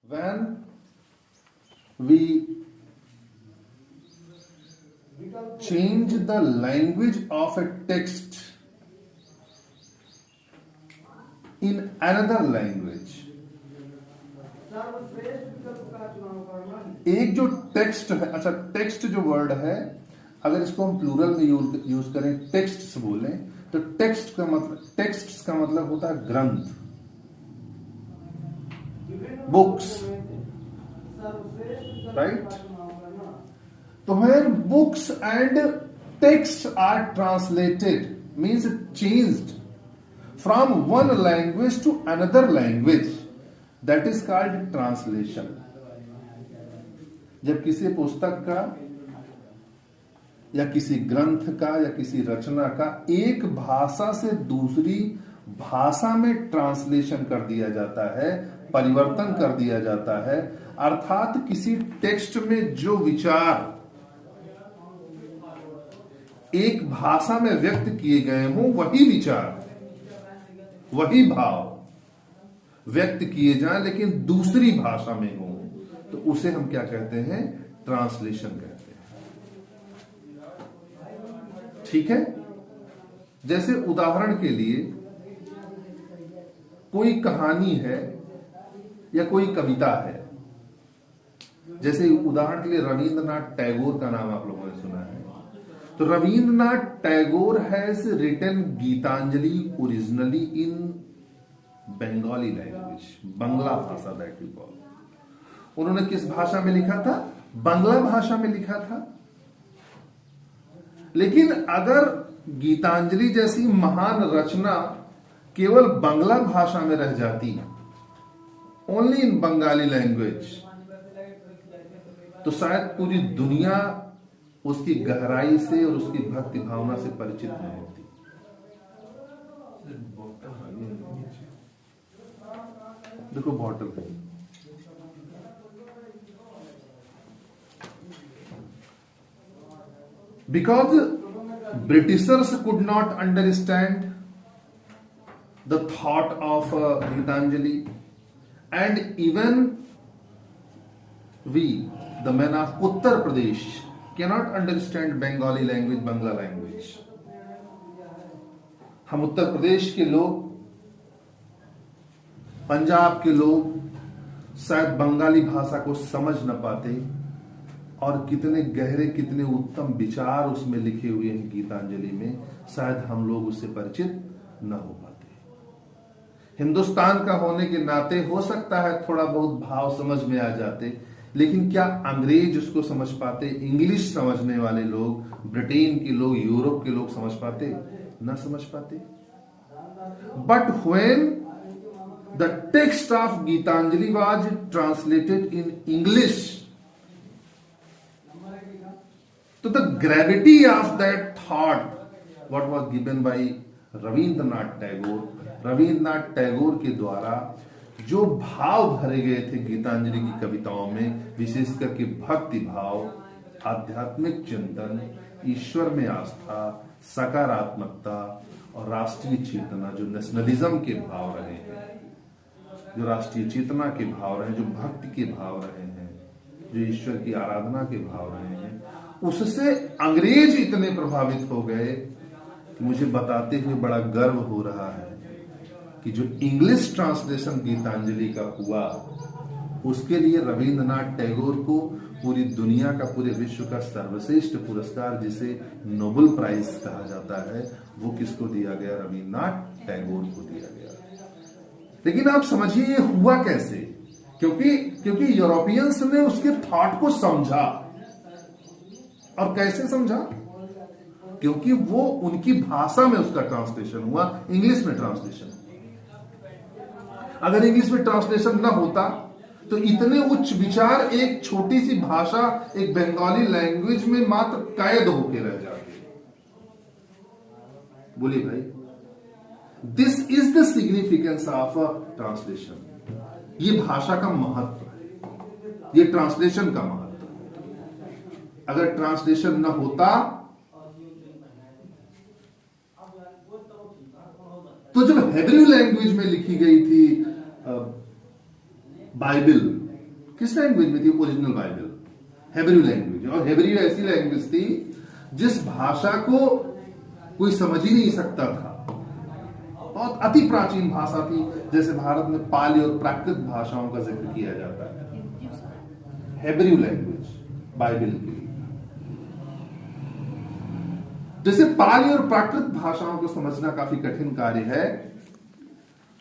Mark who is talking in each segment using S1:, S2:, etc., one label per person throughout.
S1: when we change the language of a text in another language, एक जो text है, अच्छा टेक्स्ट जो वर्ड है, अगर इसको हम प्लूरल में यूज करें, टेक्स्ट्स बोलें, तो टेक्स्ट का मतलब होता है ग्रंथ, बुक्स, राइट? तो when books and texts are translated, means changed from one language to another language, that is called translation. जब किसी पुस्तक का या किसी ग्रंथ का या किसी रचना का एक भाषा से दूसरी भाषा में ट्रांसलेशन कर दिया जाता है, परिवर्तन कर दिया जाता है, अर्थात किसी टेक्स्ट में जो विचार एक भाषा में व्यक्त किए गए हों, वही विचार, वही भाव व्यक्त किए जाएं, लेकिन दूसरी भाषा में हो, तो उसे हम क्या कहते हैं? ट्रांसलेशन कहते हैं। ठीक है? जैसे उदाहरण के लिए कोई कहानी है या कोई कविता है, जैसे उदाहरण के लिए रविंद्रनाथ टैगोर का नाम आप लोगों ने सुना है, तो Rabindranath Tagore has written Gitanjali originally in Bengali language, Bangla भाषा दैट यू कॉल। उन्होंने किस भाषा में लिखा था? बांग्ला भाषा में लिखा था। लेकिन अगर गीतांजलि जैसी महान रचना केवल बांग्ला भाषा में रह जाती, ओनली इन बंगाली लैंग्वेज, तो शायद पूरी दुनिया उसकी गहराई से और उसकी भक्ति भावना से परिचित नहीं होती। देखो bottle, because Britishers could not understand the thought of Gitanjali, and even we, the men of Uttar Pradesh, cannot understand Bengali language, Bangla language. हम उत्तर प्रदेश के लोग, पंजाब के लोग शायद बंगाली भाषा को समझ न पाते, और कितने गहरे, कितने उत्तम विचार उसमें लिखे हुए हैं गीतांजलि में, शायद हम लोग उससे परिचित न हो पाते। हिंदुस्तान का होने के नाते हो सकता है थोड़ा बहुत भाव समझ में आ जाते, लेकिन क्या अंग्रेज उसको समझ पाते? इंग्लिश समझने वाले लोग, ब्रिटेन के लोग, यूरोप के लोग समझ पाते? ना समझ पाते। But when the text of Gitanjali was translated in English, तो the gravity of that thought what was given by Rabindranath Tagore के द्वारा जो भाव भरे गए थे गीतांजलि की कविताओं में, विशेष करके भक्ति भाव, आध्यात्मिक चिंतन, ईश्वर में आस्था, सकारात्मकता और राष्ट्रीय चेतना, जो नेशनलिज्म के भाव रहे हैं, जो राष्ट्रीय चेतना के भाव रहे हैं, जो भक्ति के भाव रहे हैं, जो ईश्वर की आराधना के भाव रहे हैं, उससे अंग्रेज इतने प्रभावित हो गए कि मुझे बताते हुए बड़ा गर्व हो रहा है कि जो इंग्लिश ट्रांसलेशन गीतांजलि का हुआ, उसके लिए रविंद्रनाथ टैगोर को पूरी दुनिया का, पूरे विश्व का सर्वश्रेष्ठ पुरस्कार, जिसे नोबेल प्राइज कहा जाता है, वो किसको दिया गया? रविंद्रनाथ टैगोर को दिया गया। लेकिन आप समझिए ये हुआ कैसे? क्योंकि यूरोपियंस ने उसके थॉट को समझा। और कैसे समझा? क्योंकि वो उनकी भाषा में उसका ट्रांसलेशन हुआ, इंग्लिश में ट्रांसलेशन। अगर इंग्लिश में ट्रांसलेशन ना होता तो इतने उच्च विचार एक छोटी सी भाषा, एक बंगाली लैंग्वेज में मात्र कैद होकर रह जाते। बोलिए भाई, this is the significance of a translation. ये भाषा का महत्व है, ये ट्रांसलेशन का महत्व। अगर ट्रांसलेशन न होता तो जब हेब्रू लैंग्वेज में लिखी गई थी बाइबल, किस लैंग्वेज में थी ओरिजिनल बाइबल? Hebrew language. और हेब्रू ऐसी लैंग्वेज थी जिस भाषा को कोई समझ ही नहीं सकता था। बहुत अति प्राचीन भाषा थी, जैसे भारत में पाली और प्राकृत भाषाओं का जिक्र किया जाता है। हेब्रू लैंग्वेज बाइबल के लिए, जैसे पाली और प्राकृत भाषाओं को समझना काफी कठिन कार्य है,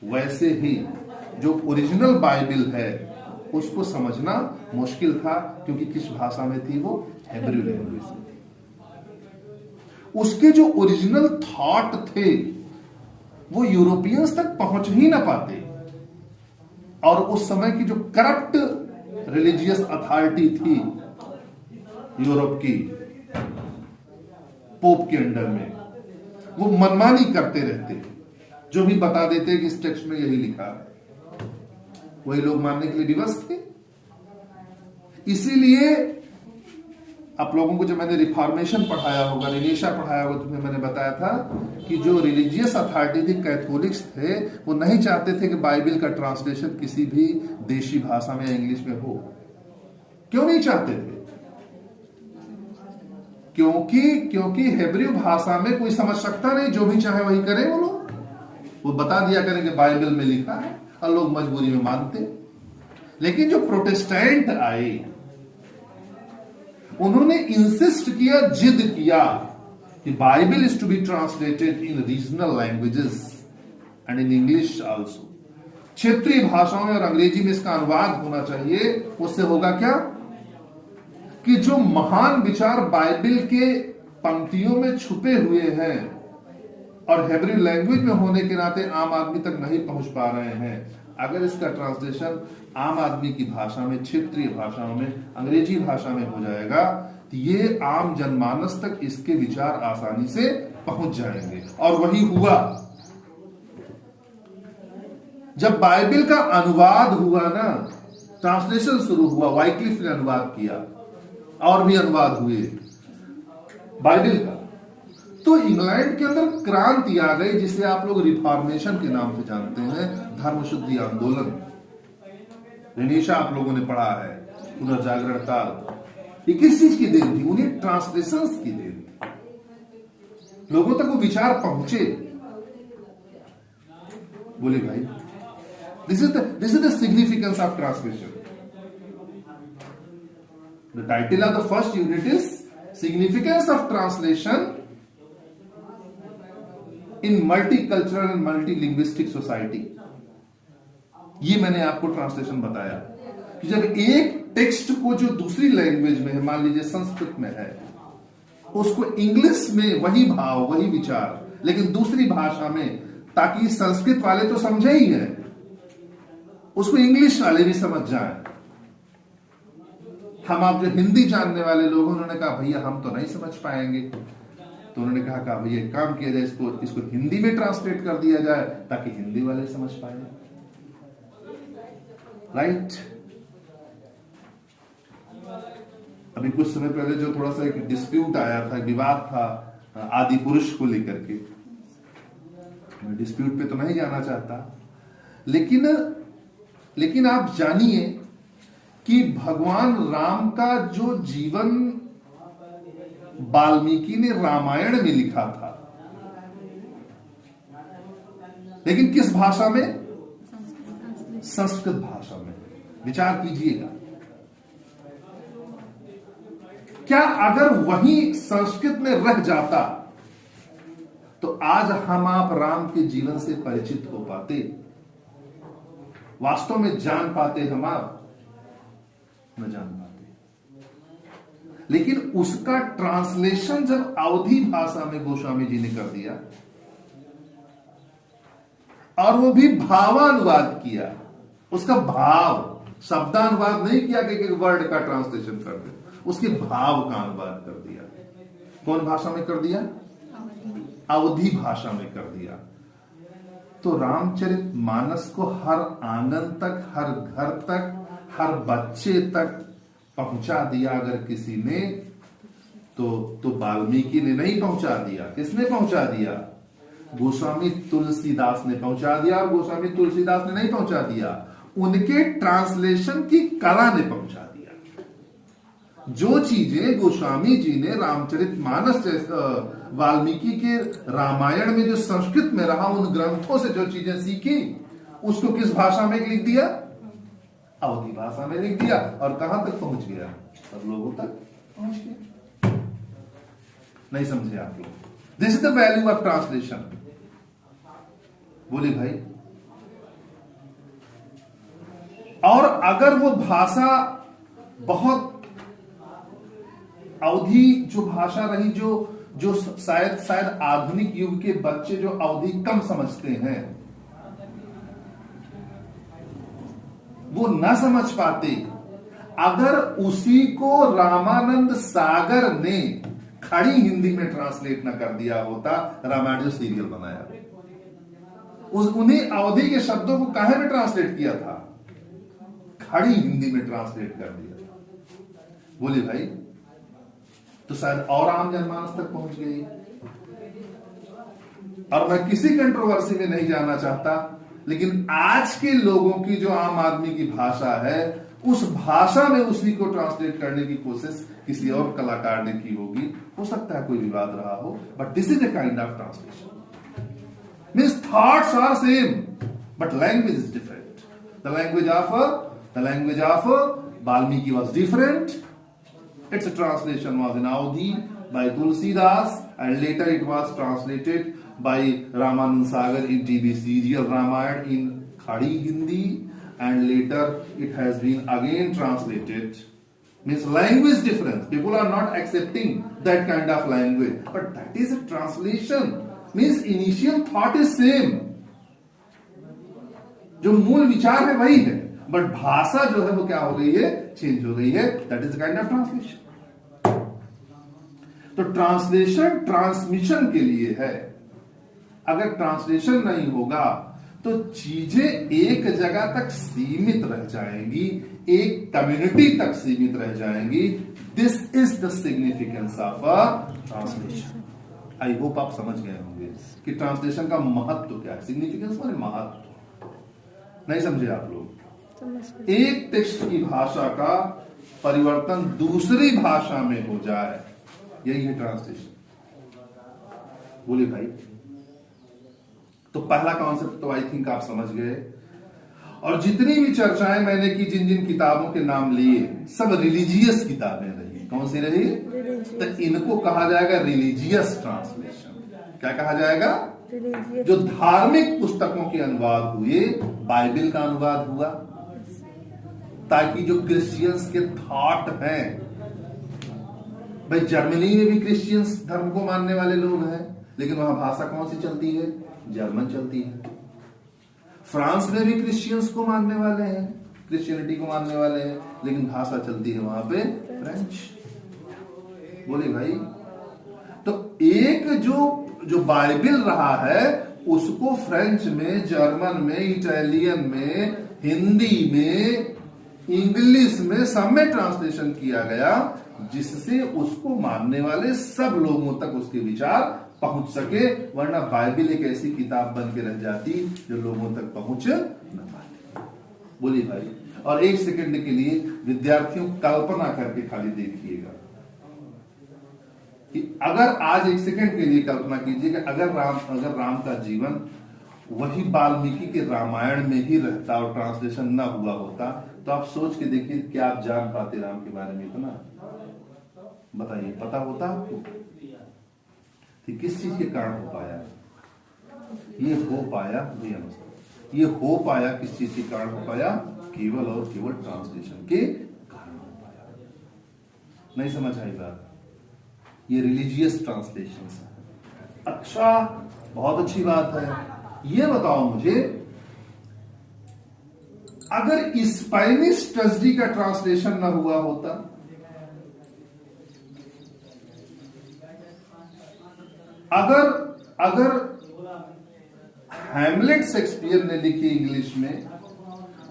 S1: वैसे ही जो ओरिजिनल बाइबल है उसको समझना मुश्किल था, क्योंकि किस भाषा में थी वो? हेब्रू लैंग्वेज में। उसके जो ओरिजिनल थॉट थे वो यूरोपियंस तक पहुंच ही ना पाते, और उस समय की जो करप्ट रिलीजियस अथॉरिटी थी यूरोप की, पोप के अंडर में, वो मनमानी करते रहते, जो भी बता देते कि इस टेक्स्ट में यही लिखा है, वही लोग मानने के लिए विवश थे। इसीलिए आप लोगों को जब मैंने रिफॉर्मेशन पढ़ाया होगा, रिनेशा पढ़ाया होगा, तुम्हें मैंने बताया था कि जो रिलीजियस अथॉरिटी थी, कैथोलिक्स थे, वो नहीं चाहते थे कि बाइबल का ट्रांसलेशन किसी भी देशी भाषा में या इंग्लिश में हो। क्यों नहीं चाहते थे? क्योंकि हेब्रू भाषा में कोई समझ सकता नहीं, जो भी चाहे वही करे वो लोग। वो बता दिया करें कि बाइबल में लिखा है, और लोग मजबूरी में मानते। लेकिन जो प्रोटेस्टेंट आए, उन्होंने इंसिस्ट किया, जिद किया कि Bible is to be translated in regional languages and in English also. क्षेत्रीय भाषाओं में और अंग्रेजी में इसका अनुवाद होना चाहिए। उससे होगा क्या कि जो महान विचार बाइबल के पंक्तियों में छुपे हुए हैं और हेब्रू लैंग्वेज में होने के नाते आम आदमी तक नहीं पहुंच पा रहे हैं, अगर इसका ट्रांसलेशन आम आदमी की भाषा में, क्षेत्रीय भाषाओं में, अंग्रेजी भाषा में हो जाएगा, तो ये आम जनमानस तक इसके विचार आसानी से पहुंच जाएंगे। और वही हुआ। जब बाइबल का अनुवाद हुआ ना, ट्रांसलेशन शुरू हुआ, वाइक्लिफ ने अनुवाद किया, और भी अनुवाद हुए बाइबल का, तो इंग्लैंड के अंदर क्रांति आ गई, जिसे आप लोग रिफॉर्मेशन के नाम से जानते हैं, धर्म शुद्धि आंदोलन। रिनेशा आप लोगों ने पढ़ा है, पुनर्जागरण काल। ये किस चीज की देन थी? उन्हें ट्रांसलेशंस की देन थी। लोगों तक वो विचार पहुंचे। बोले भाई, this is the significance of translation. The title of the first unit is Significance of Translation in Multicultural and Multilinguistic Society। ये मैंने आपको ट्रांसलेशन बताया कि जब एक टेक्स्ट को जो दूसरी लैंग्वेज में है, मान लीजिए संस्कृत में है, उसको इंग्लिश में वही भाव, वही विचार, लेकिन दूसरी भाषा में, ताकि संस्कृत वाले तो समझे ही है, उसको इंग्लिश वाले भी समझ जाए। हम आप जो हिंदी जानने वाले लोग, उन्होंने कहा भैया हम तो नहीं समझ पाएंगे, तो उन्होंने कहा भैया एक काम किया जाए, इसको हिंदी में ट्रांसलेट कर दिया जाए ताकि हिंदी वाले समझ पाए। राइट। अभी कुछ समय पहले जो थोड़ा सा एक डिस्प्यूट आया था, विवाद था आदि पुरुष को लेकर के, मैं डिस्प्यूट पे तो नहीं जाना चाहता, लेकिन आप जानिए कि भगवान राम का जो जीवन वाल्मीकि ने रामायण में लिखा था, लेकिन किस भाषा में? संस्कृत भाषा में। विचार कीजिएगा, क्या अगर वही संस्कृत में रह जाता तो आज हम आप राम के जीवन से परिचित हो पाते, वास्तव में जान पाते, हम आप न जान पाते। लेकिन उसका ट्रांसलेशन जब अवधी भाषा में गोस्वामी जी ने कर दिया, और वो भी भावानुवाद किया, उसका भाव, शब्दानुवाद नहीं किया कि एक वर्ड का ट्रांसलेशन कर दे, उसके भाव का अनुवाद कर दिया। कौन भाषा में कर दिया? अवधी भाषा में कर दिया। तो रामचरित मानस को हर आंगन तक, हर घर तक, हर बच्चे तक पहुंचा दिया अगर किसी ने, तो वाल्मीकि ने नहीं पहुंचा दिया। किसने पहुंचा दिया? गोस्वामी तुलसीदास ने पहुंचा दिया। और गोस्वामी तुलसीदास ने नहीं पहुंचा दिया, उनके ट्रांसलेशन की कला ने पहुंचा दिया। जो चीजें गोस्वामी जी ने रामचरितमानस वाल्मीकि के रामायण में जो संस्कृत में रहा, उन ग्रंथों से जो चीजें सीखी, उसको किस भाषा में लिख दिया? अवधी भाषा में लिख दिया। और कहां तक पहुंच गया? सब लोगों तक पहुंच गया। नहीं समझे आप लोग? This is the value of translation. बोले भाई, और अगर वो भाषा बहुत अवधि जो भाषा रही, जो शायद आधुनिक युग के बच्चे जो अवधि कम समझते हैं, वो न समझ पाते, अगर उसी को रामानंद सागर ने खड़ी हिंदी में ट्रांसलेट न कर दिया होता, रामायण जो सीरियल बनाया, उन्हीं अवधि के शब्दों को काहे में ट्रांसलेट किया था? खड़ी हिंदी में ट्रांसलेट कर दिया। बोले भाई, तो शायद और आम जनमानस तक पहुंच गई। और मैं किसी कंट्रोवर्सी में नहीं जाना चाहता, लेकिन आज के लोगों की जो आम आदमी की भाषा है, उस भाषा में उसी को ट्रांसलेट करने की कोशिश किसी और कलाकार ने की होगी। हो सकता है कोई विवाद रहा हो, but this is a kind of translation. Means thoughts are same, but language is different. The language of Valmiki was different. Its translation was in Awadhi by Tulsidas, and later it was translated by Ramanand Sagar in TV serial Ramayana in Khadi Hindi, and later it has been again translated. Means language difference. People are not accepting that kind of language, but that is a translation. Means initial thought is same, जो मूल विचार है वही है, but भाषा जो है वो क्या हो गई है? चेंज हो गई है। That is kind of translation. तो ट्रांसलेशन ट्रांसमिशन के लिए है। अगर ट्रांसलेशन नहीं होगा तो चीजें एक जगह तक सीमित रह जाएंगी, एक कम्युनिटी तक सीमित रह जाएंगी। This is the significance of a translation. I hope आप समझ गए होंगे कि ट्रांसलेशन का महत्व क्या है। सिग्निफिकेंस माने महत्व। नहीं समझे आप लोग? एक टेक्स्ट की भाषा का परिवर्तन दूसरी भाषा में हो जाए, यही है ट्रांसलेशन। बोले भाई, तो पहला कॉन्सेप्ट तो आई थिंक आप समझ गए। और जितनी भी चर्चाएं मैंने की, जिन जिन किताबों के नाम लिए, सब रिलीजियस किताबें रही। कौन सी रही? तो इनको कहा जाएगा रिलीजियस ट्रांसलेशन। क्या कहा जाएगा? जो धार्मिक पुस्तकों के अनुवाद हुए, बाइबल का अनुवाद हुआ, ताकि जो क्रिश्चियंस के थॉट हैं, भाई जर्मनी में भी क्रिश्चियंस धर्म को मानने वाले लोग हैं, लेकिन वहां भाषा कौन सी चलती है? जर्मन चलती है। फ्रांस में भी क्रिश्चियंस को मानने वाले हैं, क्रिश्चियनिटी को मानने वाले हैं, लेकिन भाषा चलती है वहां पे फ्रेंच। बोले भाई, तो एक जो बाइबल रहा है, उसको फ्रेंच में, जर्मन में, इटालियन में, हिंदी में, इंग्लिश में, सब में ट्रांसलेशन किया गया, जिससे उसको मानने वाले सब लोगों तक उसके विचार पहुंच सके। वरना बाइबल एक ऐसी किताब बन के रह जाती जो लोगों तक पहुंच न पाती। बोलिए भाई, और एक सेकंड के लिए विद्यार्थियों कल्पना करके खाली देखिएगा कि अगर आज एक सेकंड के लिए कल्पना कीजिए कि अगर राम का जीवन वही वाल्मीकि के रामायण में ही रहता और ट्रांसलेशन ना हुआ होता, तो आप सोच के देखिए क्या आप जान पाते राम के बारे में इतना? बताइए, पता होता आपको कि किस चीज के कारण हो पाया? ये हो पाया किस चीज के कारण हो पाया? केवल और केवल ट्रांसलेशन के कारण हो पाया। नहीं समझ आई बात? ये रिलीजियस ट्रांसलेशन है। अच्छा, बहुत अच्छी बात है। ये बताओ मुझे, अगर स्पेनिश ट्रेजेडी का ट्रांसलेशन ना हुआ होता, अगर हैमलेट शेक्सपियर ने लिखी इंग्लिश में,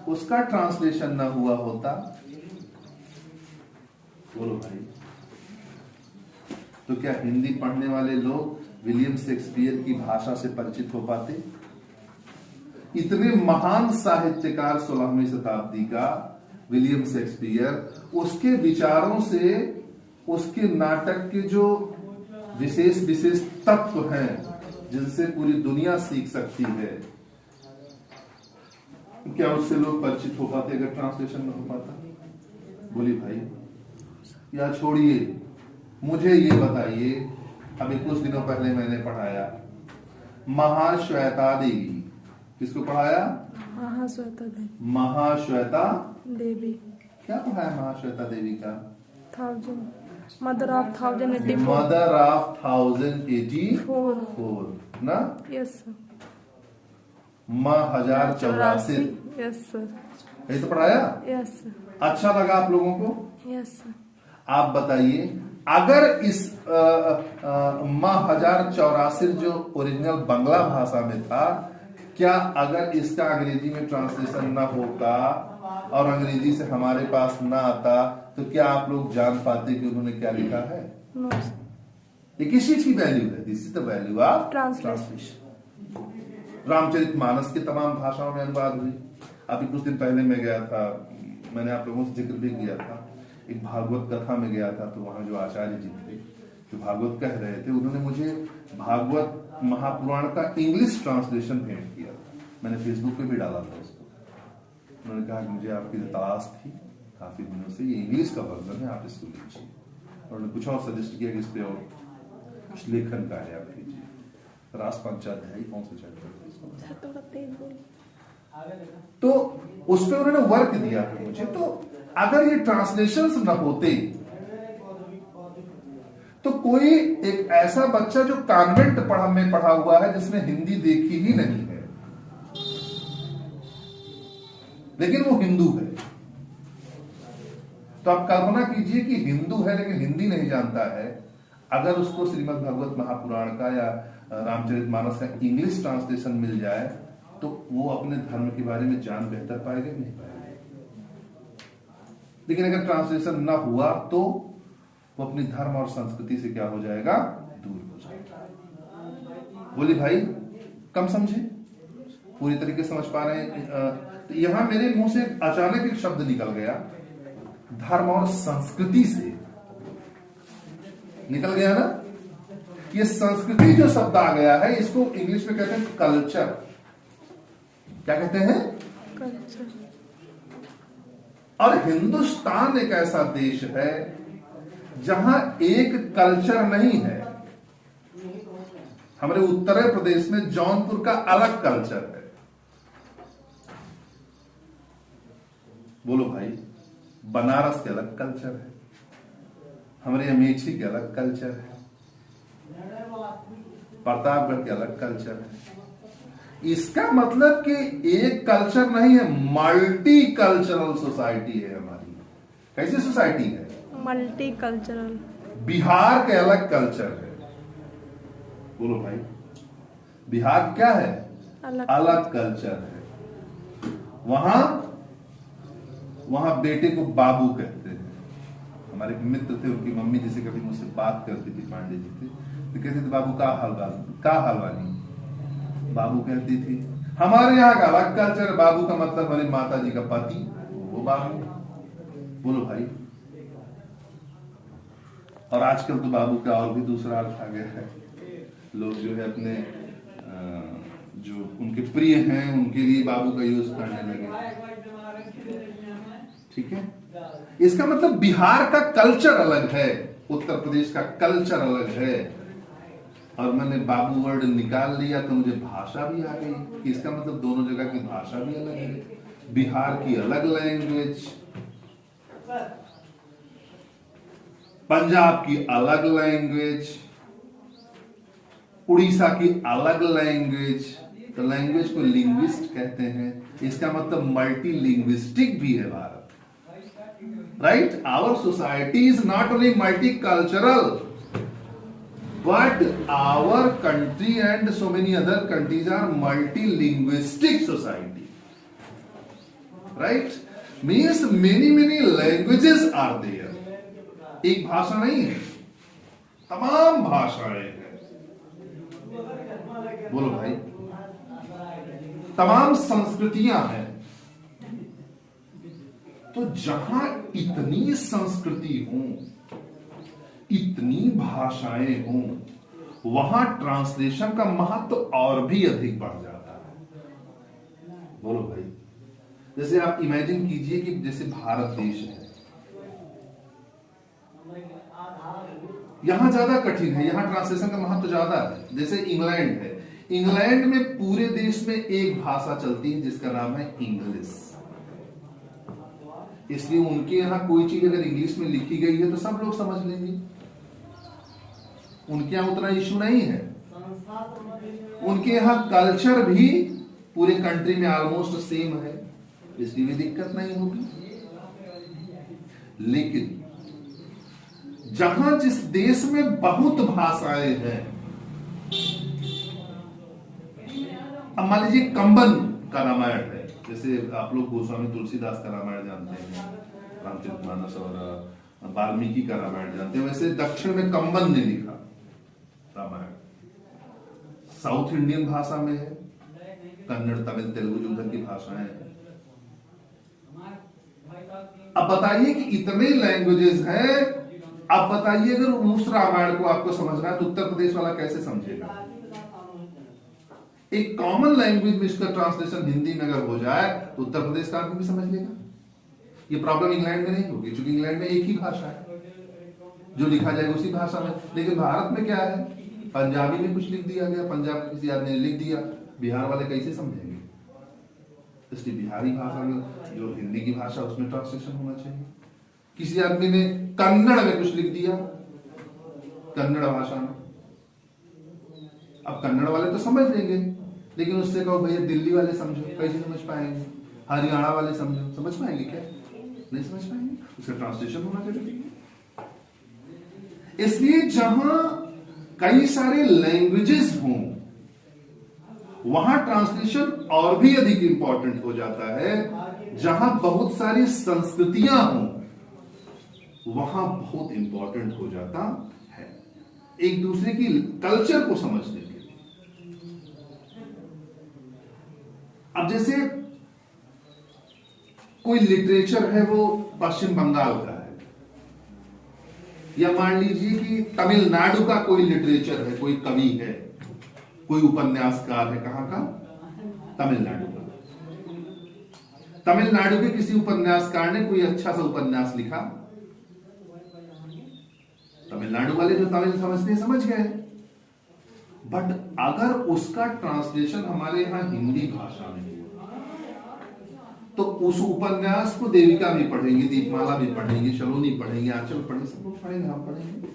S1: उसका ट्रांसलेशन ना हुआ होता, बोलो भाई, तो क्या हिंदी पढ़ने वाले लोग विलियम शेक्सपियर की भाषा से परिचित हो पाते? इतने महान साहित्यकार 16वीं शताब्दी का विलियम शेक्सपियर, उसके विचारों से उसके नाटक के जो विशेष विशेष तत्व हैं जिनसे पूरी दुनिया सीख सकती है, क्या उससे लोग परिचित हो पाते अगर ट्रांसलेशन न हो पाता? बोली भाई, या छोड़िए, मुझे ये बताइए, अभी कुछ दिनों पहले मैंने पढ़ाया महाश्वेता देवी। किसको पढ़ाया?
S2: महाश्वेता देवी।
S1: महाश्वेता
S2: देवी।
S1: क्या पढ़ाया महाश्वेता देवी का?
S2: Mother of 1084।
S1: मदर ऑफ 1084 ना?
S2: Yes sir.
S1: 1084।
S2: Yes sir.
S1: यही तो पढ़ाया?
S2: Yes sir.
S1: अच्छा लगा आप लोगों को?
S2: Yes sir.
S1: आप बताइए, अगर इस 1084 जो ओरिजिनल बांग्ला भाषा में था, क्या अगर इसका अंग्रेजी में ट्रांसलेशन ना होता और अंग्रेजी से हमारे पास ना आता तो क्या आप लोग जान पाते कि उन्होंने क्या लिखा है?
S2: नो।
S1: ये किस चीज की वैल्यू है? This is the value of translation. Ramcharitmanas के तमाम भाषाओं में अनुवाद हुई। अभी कुछ दिन पहले मैं गया था, मैंने आप लोगों से जिक्र भी किया था, एक भागवत कथा में गया था, तो वहां जो आचार्य जी थे जो भागवत कह रहे थे, उन्होंने मुझे भागवत महापुराण का इंग्लिश ट्रांसलेशन भेंट किया। मैंने फेसबुक पे भी डाला था उसको। उन्होंने कहा कि मुझे आपकी तलाश थी काफी दिनों से, ये इंग्लिश का वर्जन है, आप इसको लीजिए। उन्होंने कुछ और सजेस्ट किया कि इस पे और कुछ लेखन कार्य आप कीजिए। रास पंचाध्यायी कौन सा चैप्टर? तो उस पर उन्होंने वर्क दिया है मुझे। तो अगर ये ट्रांसलेशंस न होते तो कोई एक ऐसा बच्चा जो कॉन्वेंट में पढ़ा हुआ है, जिसने हिंदी देखी ही नहीं है, लेकिन वो हिंदू है, तो आप कल्पना कीजिए कि हिंदू है लेकिन हिंदी नहीं जानता है, अगर उसको श्रीमद् भागवत महापुराण का या रामचरितमानस का इंग्लिश ट्रांसलेशन मिल जाए तो वो अपने धर्म के बारे में जान बेहतर पाएगा नहीं पाएगा। लेकिन अगर ट्रांसलेशन ना हुआ तो वो अपनी धर्म और संस्कृति से क्या हो जाएगा? दूर हो जाएगा। बोली भाई, कम समझे? पूरी तरीके से समझ पा रहे हैं? तो यहां मेरे मुंह से अचानक एक शब्द निकल गया, धर्म और संस्कृति से निकल गया ना। ये संस्कृति जो शब्द आ गया है, इसको इंग्लिश में कहते हैं कल्चर। क्या कहते हैं?
S2: कल्चर।
S1: और हिंदुस्तान एक ऐसा देश है जहां एक कल्चर नहीं है। हमारे उत्तर प्रदेश में जौनपुर का अलग कल्चर है। बोलो भाई, बनारस के अलग कल्चर है, हमारे अमेठी के अलग कल्चर है, प्रतापगढ़ के अलग कल्चर है। इसका मतलब कि एक कल्चर नहीं है, मल्टी कल्चरल सोसाइटी है हमारी। कैसी सोसाइटी है?
S2: Multi cultural.
S1: बिहार के अलग कल्चर है। बोलो भाई, बिहार क्या है? अलग कल्चर है। वहां बेटे को बाबू कहते हैं। हमारे मित्र थे, उनकी मम्मी जिसे कभी मुझसे बात करती थी, पांडे जी थे, तो कहते थे बाबू का हलवानी बाबू कहती थी। हमारे यहाँ का अलग कल्चर, बाबू का मतलब हमारी माता जी का पति, वो बाबू। बोलो भाई, और आजकल तो बाबू का और भी दूसरा अर्थ आ गया है। लोग जो है अपने जो उनके प्रिय हैं उनके लिए बाबू का यूज करने लगे। ठीक है, इसका मतलब बिहार का कल्चर अलग है, उत्तर प्रदेश का कल्चर अलग है। और मैंने बाबू वर्ड निकाल लिया तो मुझे भाषा भी आ गई कि इसका मतलब दोनों जगह की भाषा भी अलग है। बिहार की अलग लैंग्वेज, पंजाब की अलग लैंग्वेज, उड़ीसा की अलग लैंग्वेज। तो लैंग्वेज को लिंग्विस्ट कहते हैं। इसका मतलब मल्टी लिंग्विस्टिक भी है Bharat. Right? Our society is not only multi cultural, but our country and so many other countries are multilinguistic society. Right? Means many languages are there. एक भाषा नहीं है, तमाम भाषाएं हैं। बोलो भाई, तमाम संस्कृतियां हैं। तो जहां इतनी संस्कृति हो, इतनी भाषाएं हों, वहां ट्रांसलेशन का महत्व और भी अधिक बढ़ जाता है। बोलो भाई, जैसे आप इमेजिन कीजिए कि जैसे भारत देश है, यहां ज्यादा कठिन है, यहां ट्रांसलेशन का महत्व ज्यादा है। जैसे इंग्लैंड है, इंग्लैंड में पूरे देश में एक भाषा चलती है जिसका नाम है इंग्लिश। इसलिए उनके यहां कोई चीज अगर इंग्लिश में लिखी गई है तो सब लोग समझ लेंगे। उनके यहां उतना इशू नहीं है। उनके यहां कल्चर भी पूरे कंट्री में ऑलमोस्ट सेम है, इसलिए भी दिक्कत नहीं होगी। लेकिन जहां जिस देश में बहुत भाषाएं हैं, अब मान लीजिए कंबन का रामायण है, जैसे आप लोग गोस्वामी तुलसीदास का रामायण जानते हैं, रामचरितमानस और वाल्मीकि का रामायण जानते हैं, वैसे दक्षिण में कंबन ने लिखा रामायण। साउथ इंडियन भाषा में है, कन्नड़, तमिल, तेलुगु जो उधर की भाषाएं हैं। अब बताइए कि इतने लैंग्वेजेस हैं, अब बताइए अगर उस रामायण को आपको समझना है तो उत्तर प्रदेश वाला कैसे समझेगा? एक कॉमन लैंग्वेज में इसका ट्रांसलेशन हिंदी में अगर हो जाए तो उत्तर प्रदेश का आदमी भी समझ लेगा। ये प्रॉब्लम इंग्लैंड में नहीं होगी, क्योंकि इंग्लैंड में एक ही भाषा है, जो लिखा जाएगा उसी भाषा में। लेकिन भारत में क्या है, पंजाबी में कुछ लिख दिया गया, पंजाब के किसी आदमी ने लिख दिया, बिहार वाले कैसे समझेंगे? इसलिए बिहारी भाषा में जो हिंदी की भाषा उसमें ट्रांसलेशन होना चाहिए। किसी आदमी ने कन्नड़ में कुछ लिख दिया, कन्नड़ भाषा में, अब कन्नड़ वाले तो समझ लेंगे, लेकिन उससे कहो भैया दिल्ली वाले समझो, कैसे समझ पाएंगे? हरियाणा वाले समझो, समझ पाएंगे क्या? नहीं समझ पाएंगे। उसका ट्रांसलेशन होना चाहिए। इसलिए जहां कई सारे लैंग्वेजेस हों, वहां ट्रांसलेशन और भी अधिक इंपॉर्टेंट हो जाता है। जहां बहुत सारी संस्कृतियां हों, वहां बहुत इंपॉर्टेंट हो जाता है एक दूसरे की कल्चर को समझने के लिए। अब जैसे कोई लिटरेचर है, वो पश्चिम बंगाल का है, या मान लीजिए कि तमिलनाडु का कोई लिटरेचर है, कोई कवि है, कोई उपन्यासकार है, कहां का? तमिलनाडु का। तमिलनाडु के किसी उपन्यासकार ने कोई अच्छा सा उपन्यास लिखा, तमिलनाडु वाले जो तमिल समझते हैं समझ गए, बट अगर उसका ट्रांसलेशन हमारे यहां हिंदी भाषा में हुआ तो उस उपन्यास को देविका भी पढ़ेंगे, दीपमाला भी पढ़ेंगे, सलोनी पढ़ेंगे, आंचल पढ़ेंगे, सब लोग पढ़ेंगे, हम पढ़ेंगे।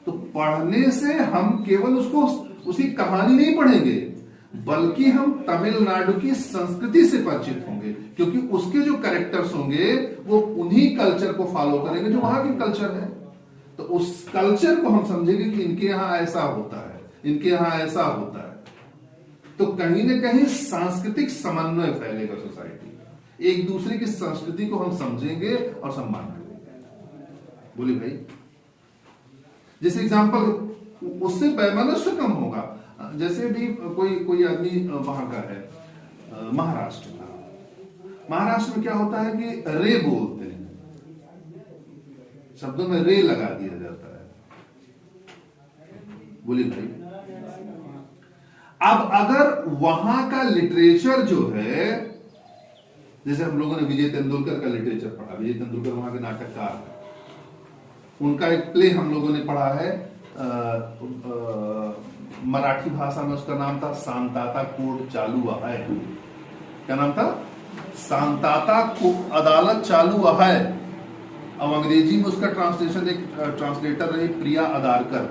S1: तो पढ़ने से हम केवल उसकी कहानी नहीं पढ़ेंगे, बल्कि हम तमिलनाडु की संस्कृति से परिचित होंगे, क्योंकि उसके जो कैरेक्टर्स होंगे वो उन्हीं कल्चर को फॉलो करेंगे जो वहां की कल्चर है। तो उस कल्चर को हम समझेंगे कि इनके यहां ऐसा होता है, इनके यहां ऐसा होता है। तो कहीं ना कहीं सांस्कृतिक समन्वय फैलेगा सोसाइटी में, एक दूसरे की संस्कृति को हम समझेंगे और सम्मान करेंगे। बोले भाई, जैसे एग्जांपल, उससे वैमनस्य कम होगा। जैसे भी कोई आदमी वहां का है, महाराष्ट्र का, महाराष्ट्र में क्या होता है कि रे बोलते हैं, शब्दों में रे लगा दिया जाता है। बोले भाई, अब अगर वहां का लिटरेचर जो है, जैसे हम लोगों ने विजय तेंदुलकर का लिटरेचर पढ़ा, विजय तेंदुलकर वहां के नाटककार हैं, उनका एक प्ले हम लोगों ने पढ़ा है, मराठी भाषा में उसका नाम था सांताता कोर्ट चालू है। क्या नाम था? सांताता अदालत चालू है। अब अंग्रेजी में उसका ट्रांसलेशन, एक ट्रांसलेटर रही प्रिया अदारकर,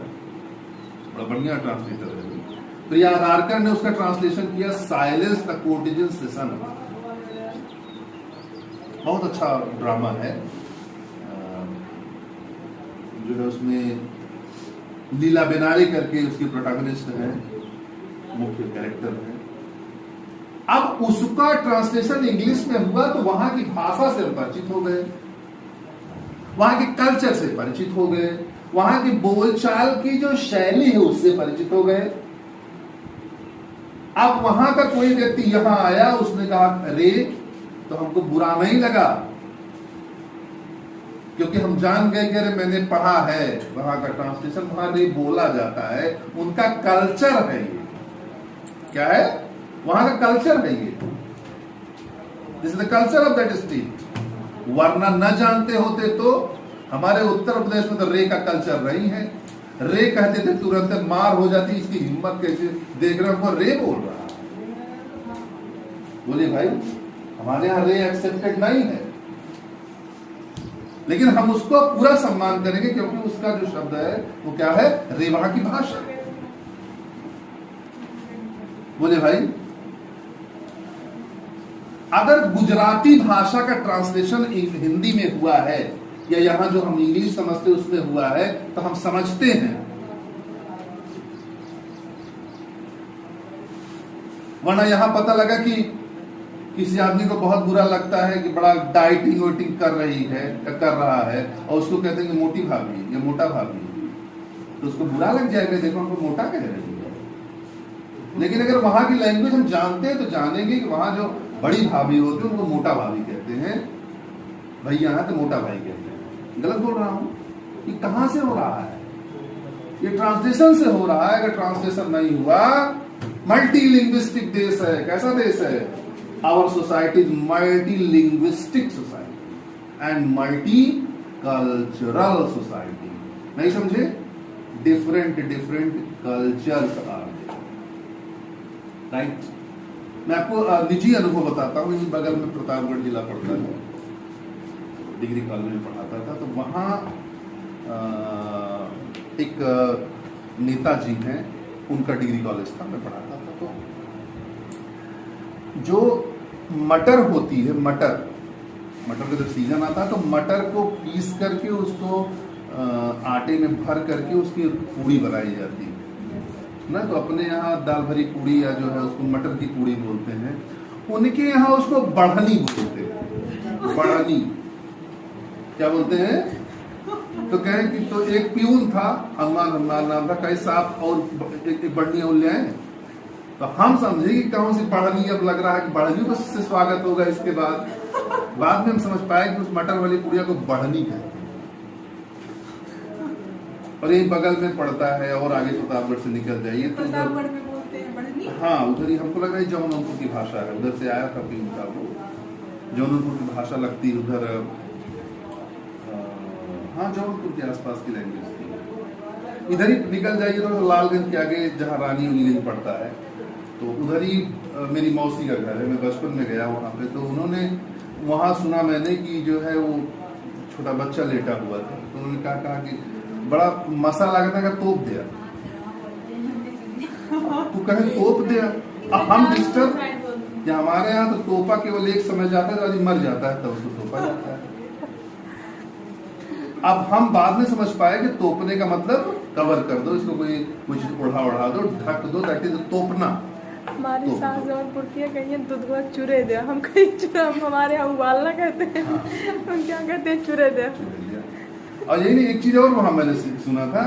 S1: बड़ा बढ़िया ट्रांसलेटर है प्रिया अदारकर ने उसका ट्रांसलेशन किया, साइलेंस द कोर्टिजन सेशन। बहुत अच्छा ड्रामा है, जो है उसमें लीला बेनारे करके उसकी प्रोटैगनिस्ट है, मुख्य कैरेक्टर है। अब उसका ट्रांसलेशन इंग्लिश में हुआ तो वहां की भाषा से परिचित हो गए, वहां के कल्चर से परिचित हो गए, वहां की बोलचाल की जो शैली है उससे परिचित हो गए। अब वहां का कोई व्यक्ति यहां आया, उसने कहा रे, तो हमको बुरा नहीं लगा, क्योंकि हम जान गए कि अरे मैंने पढ़ा है, वहां का ट्रांसलेशन वहां रे बोला जाता है, उनका कल्चर है ये। क्या है? वहां का कल्चर है ये। This is the culture of that state. वरना न जानते होते तो हमारे उत्तर प्रदेश में तो रे का कल्चर नहीं है। रे कहते थे तुरंत मार हो जाती, इसकी हिम्मत कैसे, देख रहे हो रे बोल रहा है। बोलिए भाई, हमारे यहां रे एक्सेप्टेड नहीं है, लेकिन हम उसको पूरा सम्मान करेंगे क्योंकि उसका जो शब्द है वो क्या है? रे, वहां की भाषा। बोले भाई, अगर गुजराती भाषा का ट्रांसलेशन हिंदी में हुआ है, या यहां जो हम इंग्लिश समझते उसमें हुआ है, तो हम समझते हैं। वरना यहां पता लगा कि किसी आदमी को बहुत बुरा लगता है कि बड़ा डाइटिंग वाइटिंग कर रहा है, और उसको कहते हैं कि मोटी भाभी या मोटा भाभी, तो उसको बुरा लग जाएगा, देखो हमको मोटा कह रही है। लेकिन अगर वहां की लैंग्वेज हम जानते हैं तो जानेंगे कि वहां जो बड़ी भाभी होती है उनको मोटा भाभी कहते हैं, भैया है तो मोटा भाई कहते हैं। गलत बोल रहा हूं? ये कहां से हो रहा है? ये ट्रांसलेशन से हो रहा है। अगर ट्रांसलेशन नहीं हुआ, मल्टी लिंग्विस्टिक देश है। कैसा देश है? Our society is multi linguistic society and multi cultural society. नहीं समझे? Different cultures are right. मैं आपको निजी अनुभव बताता हूँ। यही बगल में प्रतापगढ़ जिला पड़ता है, डिग्री कॉलेज में पढ़ाता था, तो वहाँ एक नेताजी हैं, उनका डिग्री कॉलेज था, मैं पढ़ाता था। तो जो मटर होती है, मटर का जब सीजन आता है तो मटर को पीस करके उसको आटे में भर करके उसकी पूड़ी बनाई जाती है ना। तो अपने यहाँ दाल भरी पूड़ी या जो है उसको मटर की पूड़ी बोलते हैं, उनके यहाँ उसको बढ़नी बोलते हैं। बढ़नी क्या बोलते हैं? तो कहे कि तो एक प्यून था, हनुमान नाम था, कई साहब और एक बढ़नी और ले आए। तो हम समझे कि कौन सी बढ़नी, अब लग रहा है कि बढ़नी को से स्वागत होगा। इसके बाद में हम समझ पाए कि उस मटर वाली पुड़िया को बढ़नी कहते हैं। और यही बगल में पड़ता है, और आगे प्रतापगढ़ से निकल जाइए तो
S3: प्रतापगढ़ में बोलते हैं बढ़नी।
S1: हाँ, उधर ही हमको लगा जौनपुर की भाषा है, उधर से आया था प्यून था वो, जौनपुर की भाषा लगती है उधर। हाँ, जौनपुर के आसपास की लैंग्वेज थी। इधर ही निकल जाइए तो लालगंज के आगे जहाँ रानी उंगली पड़ता है, तो उधर ही मेरी मौसी का घर है। मैं बचपन में गया वहाँ पे, तो उन्होंने वहाँ सुना मैंने कि जो है वो छोटा बच्चा लेटा हुआ था, तो उन्होंने कहा कि बड़ा मसाला लगता है, तोप दिया। तू कहे तोप दिया, अब हम डिस्टर्ब। या हमारे यहाँ तो तोपा केवल एक समय जाता है, तो मर जाता है, तब उसको तोपा जाता है। अब हम बाद में समझ पाए कि तोपने का मतलब कवर कर दो इसको, कोई कुछ उड़ा दो, ढक दो, दैट इज तोपना।
S2: हमारी सास जौनपुर की है, कहीं दूधवा चुरे दे, हम कहीं चुरा, हमारे यहाँ उबालना कहते हैं।
S1: हाँ।
S2: हम क्या कहते हैं? चुरे दे।
S1: और यही नहीं, एक चीज और वहां मैंने सुना था,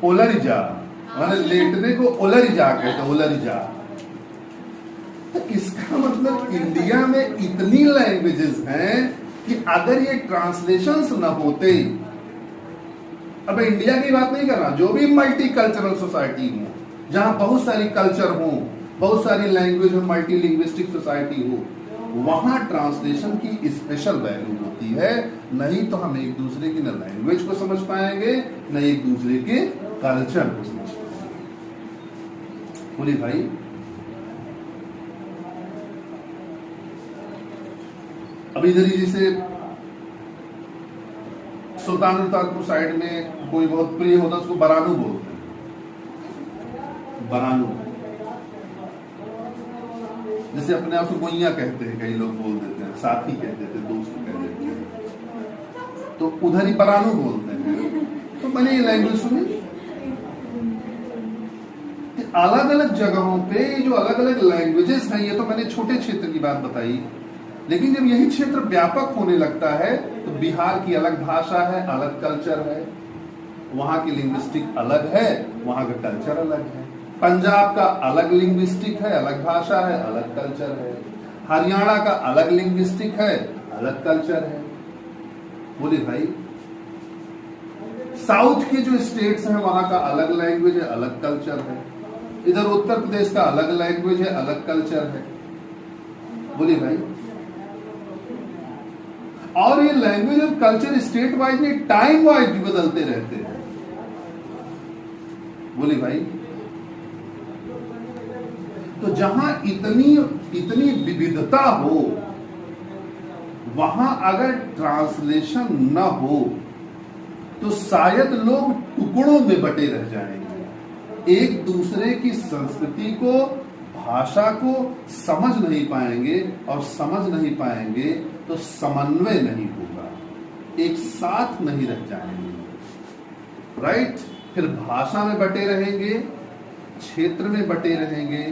S1: ओलरिजा, माने लेटने को ओलरिजा कहते, ओलरिजा। तो इसका मतलब इंडिया में इतनी लैंग्वेजेस हैं कि अगर ये ट्रांसलेशंस न होते, अब इंडिया की बात नहीं कर रहा, जो भी मल्टी कल्चरल सोसाइटी हो, जहां बहुत सारी कल्चर हो, बहुत सारी लैंग्वेज हो, मल्टी लिंग्विस्टिक सोसाइटी हो, वहां ट्रांसलेशन की स्पेशल वैल्यू होती है। नहीं तो हम एक दूसरे की न लैंग्वेज को समझ पाएंगे, न एक दूसरे के कल्चर को समझ पाएंगे। बोलिए भाई, अभी इधर ही जैसे सुल्तानपुर साइड में कोई बहुत प्रिय होता है, उसको बरानू बोलते हैं। बरानू, जैसे अपने आप को गोइया कहते हैं, कई लोग बोल देते हैं, साथी कह देते हैं, दोस्त कह देते हैं, तो उधर ही बरानू बोलते हैं। तो मैंने ये लैंग्वेज सुनी अलग अलग जगहों पे, जो अलग अलग लैंग्वेजेस हैं। ये तो मैंने छोटे क्षेत्र की बात बताई, लेकिन जब यही क्षेत्र व्यापक होने लगता है तो बिहार की अलग भाषा है, अलग कल्चर है, वहां की लिंग्विस्टिक अलग है, वहां का कल्चर अलग है। पंजाब का अलग लिंग्विस्टिक है, अलग भाषा है, अलग कल्चर है। हरियाणा का अलग लिंग्विस्टिक है, अलग कल्चर है। बोलिए भाई, साउथ के जो स्टेट्स हैं वहां का अलग लैंग्वेज है, अलग कल्चर है। इधर उत्तर प्रदेश का अलग लैंग्वेज है, अलग कल्चर है। बोलिए भाई, और ये लैंग्वेज और कल्चर स्टेट वाइज नहीं, टाइम वाइज भी बदलते रहते हैं। बोलिए भाई, तो जहां इतनी विविधता हो वहां अगर ट्रांसलेशन न हो तो शायद लोग टुकड़ों में बटे रह जाएंगे, एक दूसरे की संस्कृति को, भाषा को समझ नहीं पाएंगे, और समझ नहीं पाएंगे तो समन्वय नहीं होगा, एक साथ नहीं रह जाएंगे। राइट? फिर भाषा में बटे रहेंगे, क्षेत्र में बटे रहेंगे,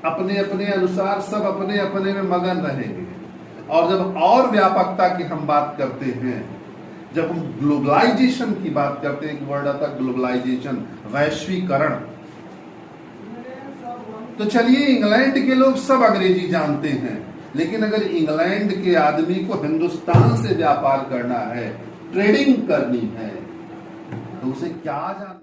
S1: अपने अपने अनुसार सब अपने अपने में मगन रहेंगे। और जब और व्यापकता की हम बात करते हैं, जब हम ग्लोबलाइजेशन की बात करते हैं, एक वर्ड आता है ग्लोबलाइजेशन, वैश्वीकरण, तो चलिए इंग्लैंड के लोग सब अंग्रेजी जानते हैं, लेकिन अगर इंग्लैंड के आदमी को हिंदुस्तान से व्यापार करना है, ट्रेडिंग करनी है, तो उसे क्या जानना